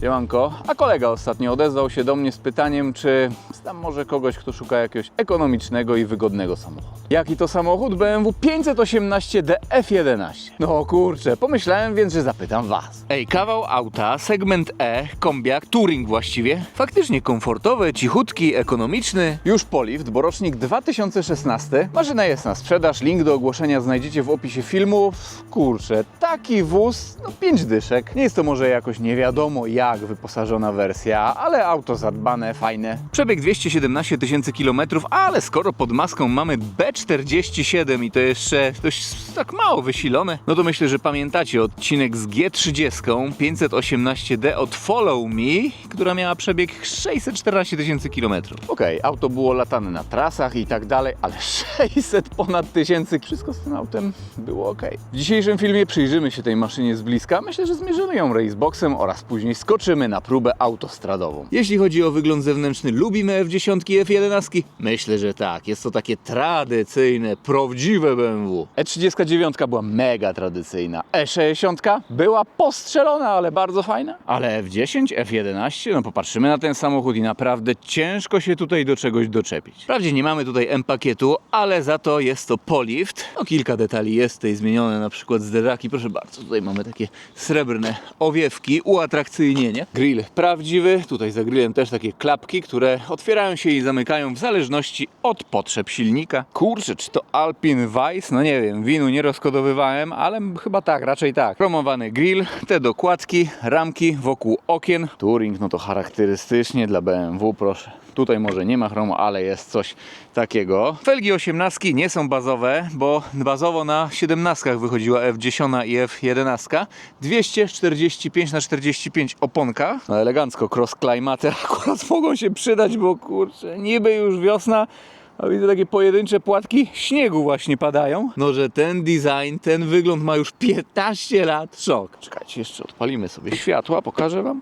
Siemanko, a kolega ostatnio odezwał się do mnie z pytaniem, czy znam może kogoś, kto szuka jakiegoś ekonomicznego i wygodnego samochodu. Jaki to samochód? BMW 518D F11. No kurczę, pomyślałem więc, że zapytam was. Ej, kawał auta, segment E, kombiak, touring właściwie. Faktycznie komfortowy, cichutki, ekonomiczny. Już po lift, bo rocznik 2016. Maszyna jest na sprzedaż, link do ogłoszenia znajdziecie w opisie filmu. Kurczę, taki wóz, no 5 dyszek. Nie jest to może jakoś nie wiadomo jak wyposażona wersja, ale auto zadbane, fajne. Przebieg 217 tysięcy kilometrów, ale skoro pod maską mamy B47 i to jeszcze dość tak mało wysilone, no to myślę, że pamiętacie odcinek z G30 518D od Follow Me, która miała przebieg 614 tysięcy kilometrów. Okej, auto było latane na trasach i tak dalej, ale 600 ponad tysięcy, wszystko z tym autem było ok. W dzisiejszym filmie przyjrzymy się tej maszynie z bliska. Myślę, że zmierzymy ją raceboxem oraz później skoczymy na próbę autostradową. Jeśli chodzi o wygląd zewnętrzny, lubimy F10 i F11? Myślę, że tak. Jest to takie tradycyjne, prawdziwe BMW. E39 była mega tradycyjna. E60 była postrzelona, ale bardzo fajna. Ale F10, F11, no popatrzymy na ten samochód i naprawdę ciężko się tutaj do czegoś doczepić. Wprawdzie nie mamy tutaj M-pakietu, ale za to jest to polift. No kilka detali jest tutaj zmienione, na przykład zderzaki. Proszę bardzo, tutaj mamy takie srebrne owiewki, uatrakcyjnienie. Grill prawdziwy, tutaj za grillem też takie klapki, które otwierają się i zamykają w zależności od potrzeb silnika. Kurczę, czy to Alpine Weiss? No nie wiem, winu nie rozkodowywałem, ale chyba tak, raczej tak. Chromowany grill, te dokładki, ramki wokół okien. Touring, no to charakterystycznie dla BMW, proszę. Tutaj może nie ma chromu, ale jest coś takiego. Felgi 18 nie są bazowe, bo bazowo na 17 wychodziła F10 i F11. 245/45 oponka. No elegancko, cross climaty akurat mogą się przydać, bo kurczę, niby już wiosna, a widzę takie pojedyncze płatki śniegu właśnie padają. No, że ten design, ten wygląd ma już 15 lat. Szok. Czekajcie, jeszcze odpalimy sobie światła, pokażę wam.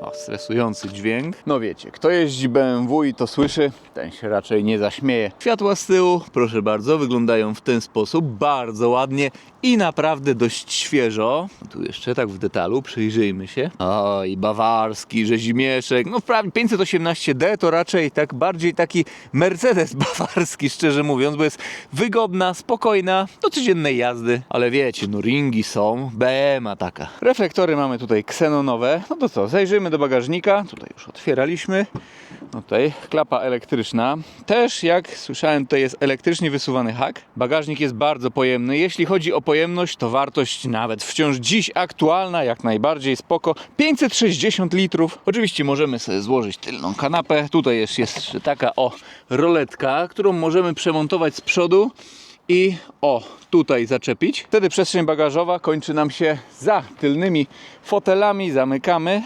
O, stresujący dźwięk. No wiecie, kto jeździ BMW i to słyszy, ten się raczej nie zaśmieje. Światła z tyłu, proszę bardzo, wyglądają w ten sposób, bardzo ładnie i naprawdę dość świeżo. Tu jeszcze tak w detalu, przyjrzyjmy się. O, i bawarski rzezimieszek. No wprawdzie 518D to raczej tak bardziej taki Mercedes bawarski, szczerze mówiąc, bo jest wygodna, spokojna, do codziennej jazdy. Ale wiecie, no ringi są, BM-a taka. Reflektory mamy tutaj ksenonowe. No to co, zajrzyjmy do bagażnika. Tutaj już otwieraliśmy. No tutaj klapa elektryczna. Też jak słyszałem, to jest elektrycznie wysuwany hak. Bagażnik jest bardzo pojemny. Jeśli chodzi o pojemność, to wartość nawet wciąż dziś aktualna, jak najbardziej spoko. 560 litrów. Oczywiście możemy sobie złożyć tylną kanapę. Tutaj jest jeszcze taka roletka, którą możemy przemontować z przodu i tutaj zaczepić. Wtedy przestrzeń bagażowa kończy nam się za tylnymi fotelami. Zamykamy.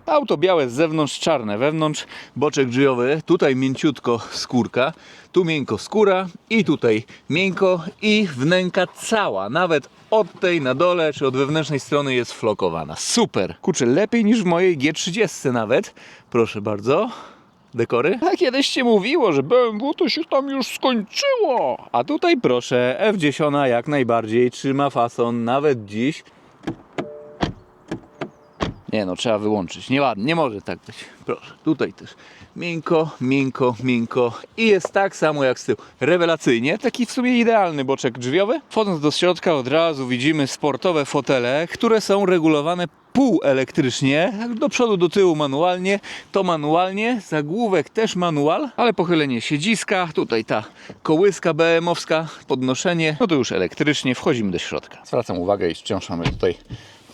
Auto białe z zewnątrz, czarne wewnątrz, boczek drzwiowy, tutaj mięciutko skórka, tu miękko skóra i tutaj miękko i wnęka cała, nawet od tej na dole czy od wewnętrznej strony jest flokowana. Super! Kurczę, lepiej niż w mojej G30 nawet, proszę bardzo. Dekory? A kiedyś się mówiło, że BMW to się tam już skończyło. A tutaj proszę, F10 jak najbardziej trzyma fason nawet dziś. Nie no, trzeba wyłączyć. Nieładnie, nie może tak być. Proszę, tutaj też miękko, miękko, miękko i jest tak samo jak z tyłu. Rewelacyjnie, taki w sumie idealny boczek drzwiowy. Wchodząc do środka od razu widzimy sportowe fotele, które są regulowane półelektrycznie, do przodu, do tyłu manualnie, to manualnie, zagłówek też manual, ale pochylenie siedziska, tutaj ta kołyska BM-owska, podnoszenie, no to już elektrycznie, wchodzimy do środka. Zwracam uwagę, iż wciąż mamy tutaj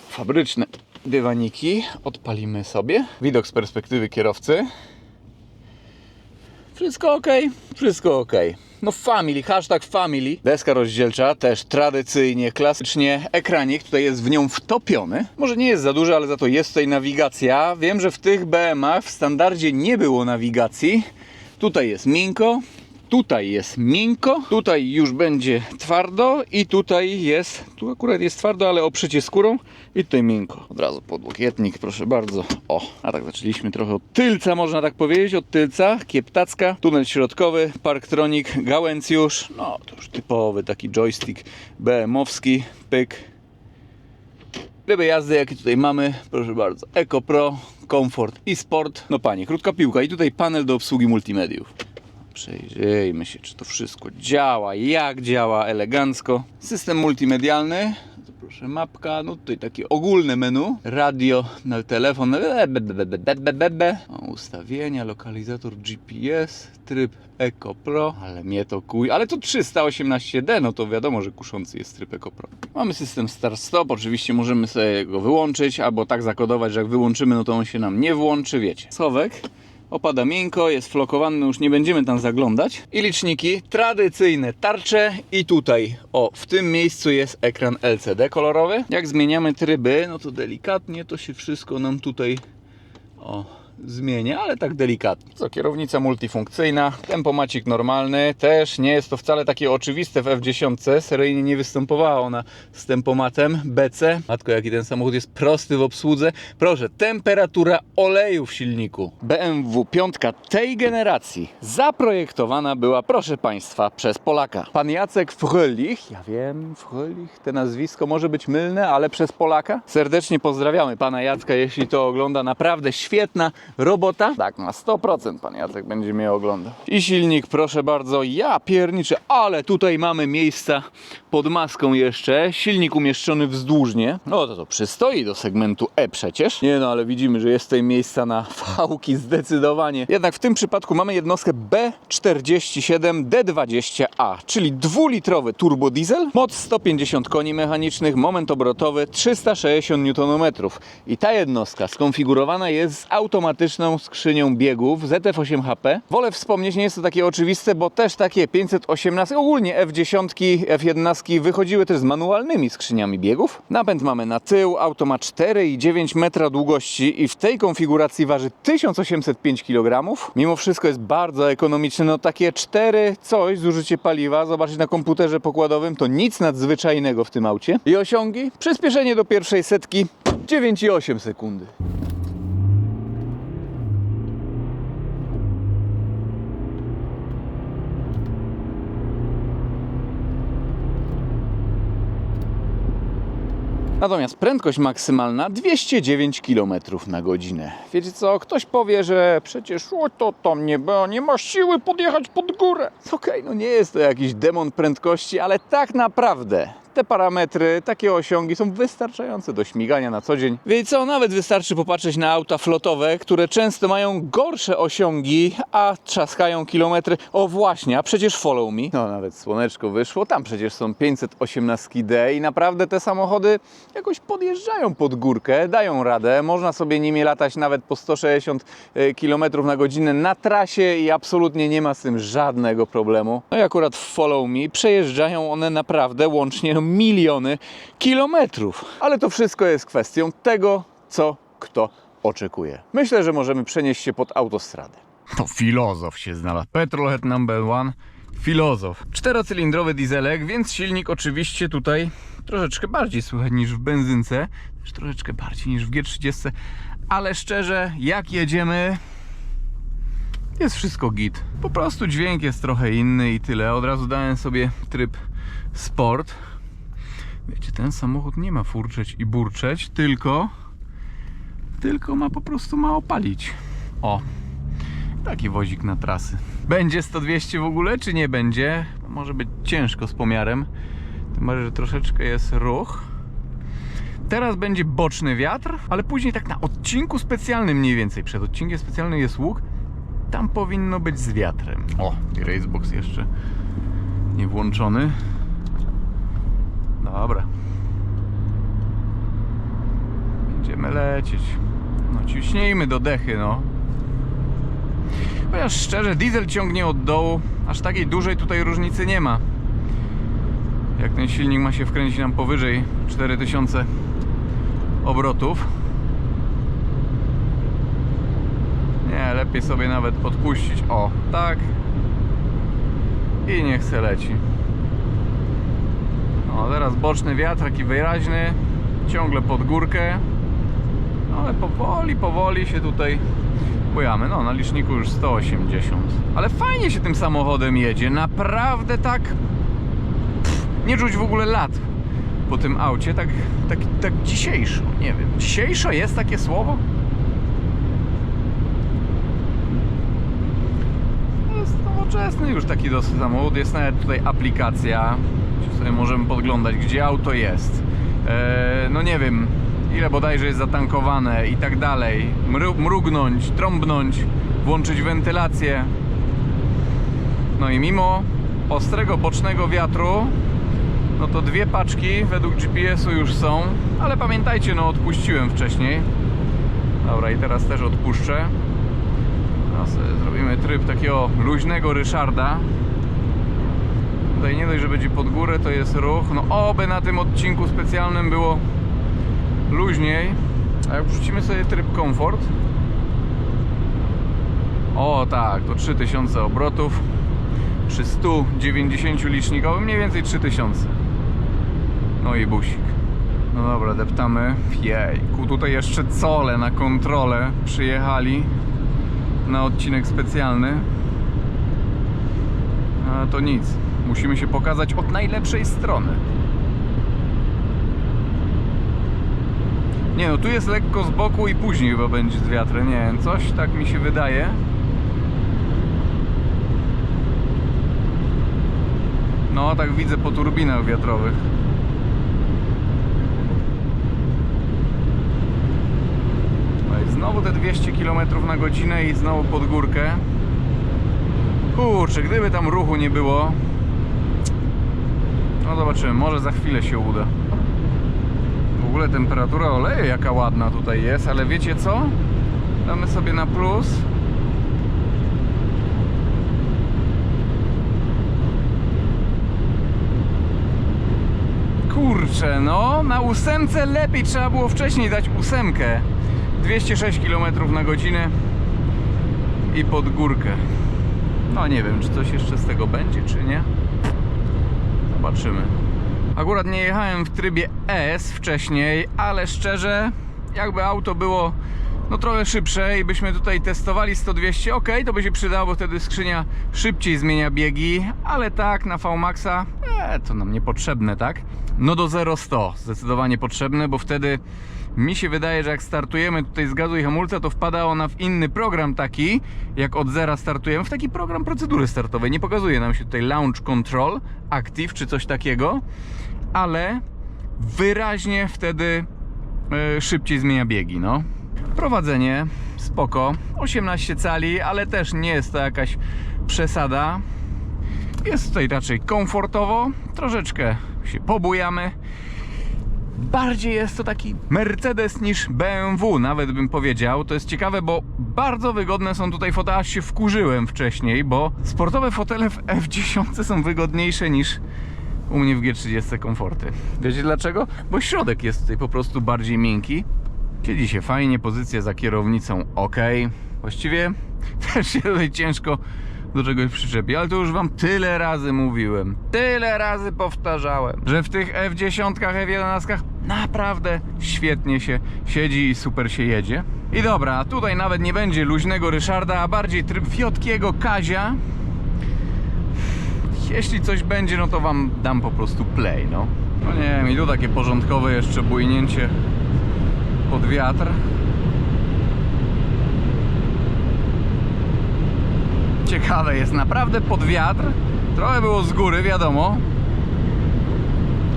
fabryczne dywaniki. Odpalimy sobie. Widok z perspektywy kierowcy. Wszystko ok, wszystko ok. No family, hashtag family. Deska rozdzielcza, też tradycyjnie, klasycznie. Ekranik tutaj jest w nią wtopiony. Może nie jest za duży, ale za to jest tutaj nawigacja. Wiem, że w tych BM-ach w standardzie nie było nawigacji. Tutaj jest miękko. Tutaj jest miękko, tutaj już będzie twardo i tutaj jest, tu akurat jest twardo, ale obszycie skórą i tutaj miękko. Od razu podłokietnik, proszę bardzo. A tak zaczęliśmy trochę od tylca, można tak powiedzieć, od tylca, kieptacka, tunel środkowy, Parktronic, gałęcjusz, no to już typowy taki joystick BM-owski, pyk. Tryby jazdy, jakie tutaj mamy, proszę bardzo, Eco Pro, Comfort i Sport. No panie, krótka piłka i tutaj panel do obsługi multimediów. Przejrzyjmy się, czy to wszystko działa, jak działa, elegancko. System multimedialny, to proszę mapka, no tutaj takie ogólne menu, radio na telefon, ustawienia, lokalizator GPS, tryb Eco Pro, ale mnie to ale to 318D, no to wiadomo, że kuszący jest tryb Eco Pro. Mamy system start-stop, oczywiście możemy sobie go wyłączyć, albo tak zakodować, że jak wyłączymy, no to on się nam nie włączy, wiecie. Schowek. Opada miękko, jest flokowany, no już nie będziemy tam zaglądać. I liczniki, tradycyjne tarcze i tutaj, o, w tym miejscu jest ekran LCD kolorowy. Jak zmieniamy tryby, no to delikatnie to się wszystko nam tutaj, o, zmienia, ale tak delikatnie. Co, kierownica multifunkcyjna, tempomacik normalny, też nie jest to wcale takie oczywiste w F10, seryjnie nie występowała ona z tempomatem BC. Matko, jaki ten samochód jest prosty w obsłudze. Proszę, temperatura oleju w silniku. BMW 5 tej generacji zaprojektowana była, proszę Państwa, przez Polaka. Pan Jacek Fröhlich, ja wiem, Fröhlich, te nazwisko może być mylne, ale przez Polaka. Serdecznie pozdrawiamy Pana Jacka, jeśli to ogląda, naprawdę świetna robota. Tak, na 100% pan Jacek będzie mnie oglądał. I silnik, proszę bardzo, ja pierniczę, ale tutaj mamy miejsca pod maską jeszcze. Silnik umieszczony wzdłużnie. No to przystoi do segmentu E przecież. Nie no, ale widzimy, że jest tutaj miejsca na fałki zdecydowanie. Jednak w tym przypadku mamy jednostkę B47D20A, czyli 2-litrowy turbodiesel, moc 150 koni mechanicznych, moment obrotowy 360 Nm. I ta jednostka skonfigurowana jest z automatyczną skrzynią biegów ZF8 HP. Wolę wspomnieć, nie jest to takie oczywiste, bo też takie 518, ogólnie F10, F11 wychodziły też z manualnymi skrzyniami biegów. Napęd mamy na tył, auto ma 4,9 metra długości i w tej konfiguracji waży 1805 kg. Mimo wszystko jest bardzo ekonomiczne, no takie 4 coś zużycie paliwa, zobaczyć na komputerze pokładowym, to nic nadzwyczajnego w tym aucie. I osiągi? Przyspieszenie do pierwszej setki 9,8 sekundy. Natomiast prędkość maksymalna 209 km na godzinę. Wiecie co? Ktoś powie, że przecież to tam nie ma siły podjechać pod górę. Okej, no nie jest to jakiś demon prędkości, ale tak naprawdę te parametry, takie osiągi są wystarczające do śmigania na co dzień. Wiecie co? Nawet wystarczy popatrzeć na auta flotowe, które często mają gorsze osiągi, a trzaskają kilometry. O właśnie, a przecież Follow Me. No nawet słoneczko wyszło, tam przecież są 518D i naprawdę te samochody jakoś podjeżdżają pod górkę, dają radę. Można sobie nimi latać nawet po 160 km na godzinę na trasie i absolutnie nie ma z tym żadnego problemu. No i akurat w Follow Me przejeżdżają one naprawdę łącznie miliony kilometrów. Ale to wszystko jest kwestią tego, co kto oczekuje. Myślę, że możemy przenieść się pod autostradę. To filozof się znalazł. Petrolhead number one. Filozof. 4-cylindrowy dieselek, więc silnik oczywiście tutaj troszeczkę bardziej słychać niż w benzynce. Też troszeczkę bardziej niż w G30. Ale szczerze, jak jedziemy, jest wszystko git. Po prostu dźwięk jest trochę inny i tyle. Od razu dałem sobie tryb Sport. Wiecie, ten samochód nie ma furczeć i burczeć, tylko ma po prostu mało palić. O, taki wozik na trasy. Będzie 100-200 w ogóle, czy nie będzie? Może być ciężko z pomiarem. Tym bardziej, że troszeczkę jest ruch. Teraz będzie boczny wiatr, ale później tak na odcinku specjalnym mniej więcej, przed odcinkiem specjalnym jest łuk. Tam powinno być z wiatrem. O, i racebox jeszcze nie włączony. Dobra. Będziemy lecieć. No ciśnijmy do dechy, no. Chociaż szczerze, diesel ciągnie od dołu. Aż takiej dużej tutaj różnicy nie ma. Jak ten silnik ma się wkręcić nam powyżej 4000 obrotów. Nie, lepiej sobie nawet odpuścić. O, tak. I niech se leci. No, teraz boczny wiatr, taki wyraźny. Ciągle pod górkę. No, ale powoli się tutaj bujamy. No, na liczniku już 180. Ale fajnie się tym samochodem jedzie. Naprawdę tak. Nie czuć w ogóle lat. po tym aucie, tak dzisiejszo, nie wiem, dzisiejszo jest takie słowo? Jest nowoczesny już taki dosyć samochód, jest nawet tutaj aplikacja, gdzie sobie możemy podglądać, gdzie auto jest. No nie wiem, ile bodajże jest zatankowane i tak dalej, mrugnąć, trąbnąć, włączyć wentylację. No i mimo ostrego bocznego wiatru, no to 2 paczki według GPS-u już są, ale pamiętajcie, no odpuściłem wcześniej. Dobra, i teraz też odpuszczę. No sobie zrobimy tryb takiego luźnego Ryszarda. Tutaj nie dość, że będzie pod górę, to jest ruch. No oby na tym odcinku specjalnym było luźniej. A jak wrzucimy sobie tryb komfort, o tak, to 3000 obrotów przy 190 licznikowym, mniej więcej 3000. No i busik. No dobra, deptamy. Jejku, tutaj jeszcze Cole na kontrolę przyjechali na odcinek specjalny. A to nic, musimy się pokazać od najlepszej strony. Nie no, tu jest lekko z boku i później chyba będzie z wiatrem. Nie wiem, coś tak mi się wydaje. No, tak widzę po turbinach wiatrowych. No i znowu te 200 km na godzinę i znowu pod górkę. Kurczę, gdyby tam ruchu nie było. No zobaczymy, może za chwilę się uda. W ogóle temperatura oleju jaka ładna tutaj jest, ale wiecie co? Damy sobie na plus. Kurczę, no na 8 lepiej trzeba było wcześniej dać 8. 206 km na godzinę i pod górkę. No nie wiem, czy coś jeszcze z tego będzie, czy nie. Zobaczymy. Akurat nie jechałem w trybie S wcześniej, ale szczerze, jakby auto było no trochę szybsze i byśmy tutaj testowali 100-200, ok, to by się przydało, bo wtedy skrzynia szybciej zmienia biegi, ale tak na VMAX-a to nam niepotrzebne, tak? No do 0-100 zdecydowanie potrzebne, bo wtedy mi się wydaje, że jak startujemy tutaj z gazu i hamulca, to wpada ona w inny program taki, jak od zera startujemy, w taki program procedury startowej. Nie pokazuje nam się tutaj Launch Control Active czy coś takiego, ale wyraźnie wtedy szybciej zmienia biegi, no. Prowadzenie spoko, 18 cali, ale też nie jest to jakaś przesada. Jest tutaj raczej komfortowo, troszeczkę się pobujamy. Bardziej jest to taki Mercedes niż BMW, nawet bym powiedział. To jest ciekawe, bo bardzo wygodne są tutaj fotele, aż się wkurzyłem wcześniej, bo sportowe fotele w F10 są wygodniejsze niż u mnie w G30 komforty. Wiecie dlaczego? Bo środek jest tutaj po prostu bardziej miękki. Siedzi się fajnie, pozycja za kierownicą ok. Właściwie też się tutaj ciężko do czegoś przyczepi, ale to już wam tyle razy mówiłem, tyle razy powtarzałem, że w tych F10, F11 naprawdę świetnie się siedzi i super się jedzie. I dobra, tutaj nawet nie będzie luźnego Ryszarda, a bardziej tryb fiotkiego Kazia. Jeśli coś będzie, no to wam dam po prostu play, no. No nie wiem, i tu takie porządkowe jeszcze bujnięcie pod wiatr. Ciekawe jest, naprawdę pod wiatr. Trochę było z góry, wiadomo,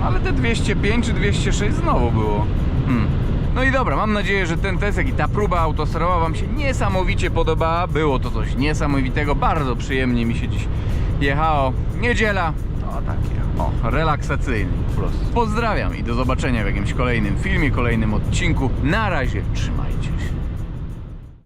ale te 205 czy 206 znowu było. No i dobra, mam nadzieję, że ten test, jak i ta próba autosterowa wam się niesamowicie podobała. Było to coś niesamowitego, bardzo przyjemnie mi się dziś jechało. Niedziela, to takie, relaksacyjny po prostu. Pozdrawiam i do zobaczenia w jakimś kolejnym filmie, kolejnym odcinku. Na razie, trzymajcie się.